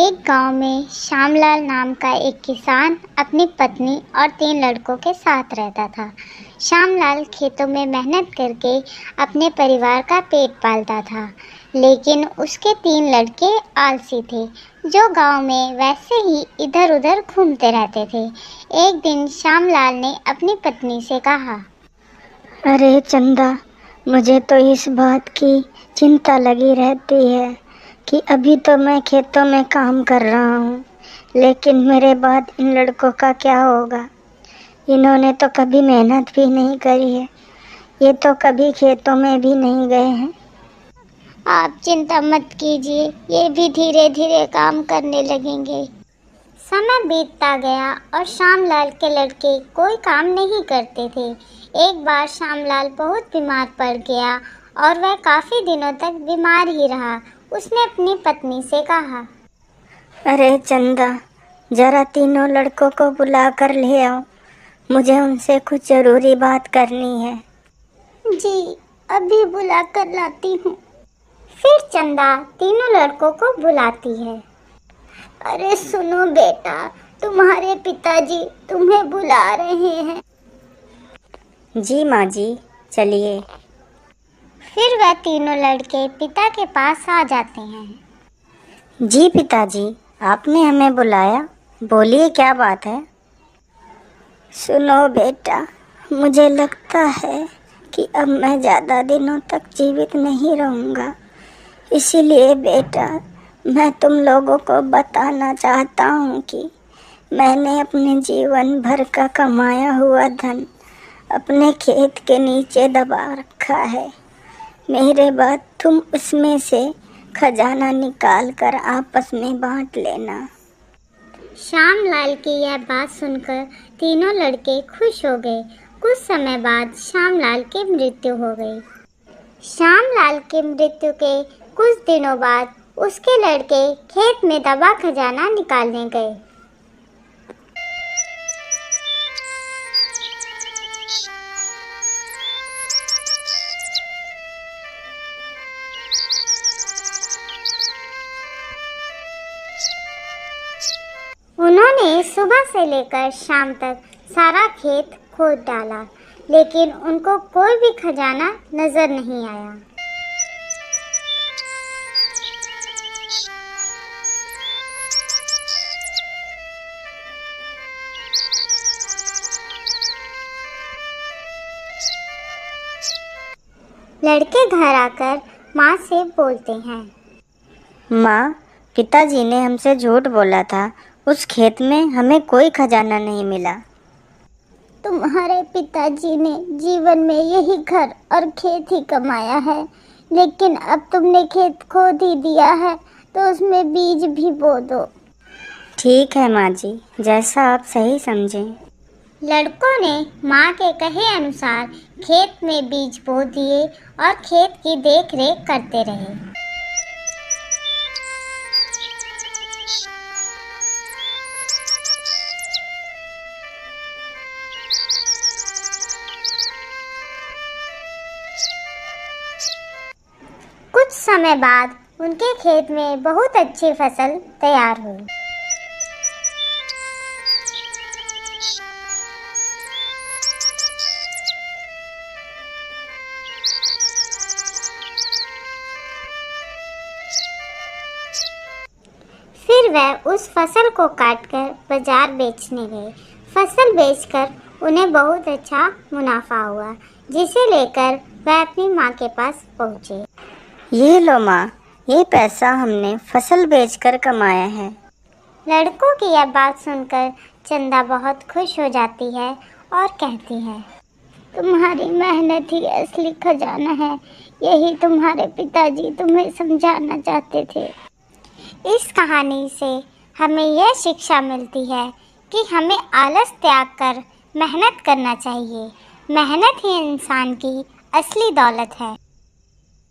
एक गांव में श्यामलाल नाम का एक किसान अपनी पत्नी और 3 लड़कों के साथ रहता था। श्यामलाल खेतों में मेहनत करके अपने परिवार का पेट पालता था, लेकिन उसके 3 लड़के आलसी थे, जो गांव में वैसे ही इधर उधर घूमते रहते थे। एक दिन श्यामलाल ने अपनी पत्नी से कहा, अरे चंदा, मुझे तो इस बात की चिंता लगी रहती है कि अभी तो मैं खेतों में काम कर रहा हूँ, लेकिन मेरे बाद इन लड़कों का क्या होगा। इन्होंने तो कभी मेहनत भी नहीं करी है, ये तो कभी खेतों में भी नहीं गए हैं। आप चिंता मत कीजिए, ये भी धीरे धीरे काम करने लगेंगे। समय बीतता गया और श्यामलाल के लड़के कोई काम नहीं करते थे। एक बार श्यामलाल बहुत बीमार पड़ गया और वह काफ़ी दिनों तक बीमार ही रहा। उसने अपनी पत्नी से कहा, अरे चंदा, जरा तीनों लड़कों को बुला कर ले आओ, मुझे उनसे कुछ ज़रूरी बात करनी है। जी, अभी बुला कर लाती हूँ। फिर चंदा तीनों लड़कों को बुलाती है। अरे सुनो बेटा, तुम्हारे पिताजी तुम्हें बुला रहे हैं। जी माँ जी, चलिए। फिर वह तीनों लड़के पिता के पास आ जाते हैं। जी पिताजी, आपने हमें बुलाया, बोलिए क्या बात है। सुनो बेटा, मुझे लगता है कि अब मैं ज़्यादा दिनों तक जीवित नहीं रहूँगा, इसीलिए बेटा मैं तुम लोगों को बताना चाहता हूँ कि मैंने अपने जीवन भर का कमाया हुआ धन अपने खेत के नीचे दबा रखा है। मेरे बाद तुम उसमें से खजाना निकाल कर आपस में बांट लेना। श्यामलाल की यह बात सुनकर तीनों लड़के खुश हो गए। कुछ समय बाद श्यामलाल की मृत्यु हो गई। श्यामलाल की मृत्यु के कुछ दिनों बाद उसके लड़के खेत में दबा खजाना निकालने गए। उन्होंने सुबह से लेकर शाम तक सारा खेत खोद डाला, लेकिन उनको कोई भी खजाना नजर नहीं आया। लड़के घर आकर माँ से बोलते हैं, माँ, पिताजी ने हमसे झूठ बोला था, उस खेत में हमें कोई खजाना नहीं मिला। तुम्हारे पिताजी ने जीवन में यही घर और खेत ही कमाया है, लेकिन अब तुमने खेत खोद ही दिया है तो उसमें बीज भी बो दो। ठीक है माँ जी, जैसा आप सही समझें। लड़कों ने माँ के कहे अनुसार खेत में बीज बो दिए और खेत की देखरेख करते रहे। कुछ समय बाद उनके खेत में बहुत अच्छी फसल तैयार हुई। फिर वह उस फसल को काटकर बाजार बेचने गए। फसल बेचकर उन्हें बहुत अच्छा मुनाफा हुआ, जिसे लेकर वह अपनी माँ के पास पहुँचे। ये लो माँ, ये पैसा हमने फसल बेचकर कमाया है। लड़कों की यह बात सुनकर चंदा बहुत खुश हो जाती है और कहती है, तुम्हारी मेहनत ही असली खजाना है, यही तुम्हारे पिताजी तुम्हें समझाना चाहते थे। इस कहानी से हमें यह शिक्षा मिलती है कि हमें आलस त्याग कर मेहनत करना चाहिए। मेहनत ही इंसान की असली दौलत है।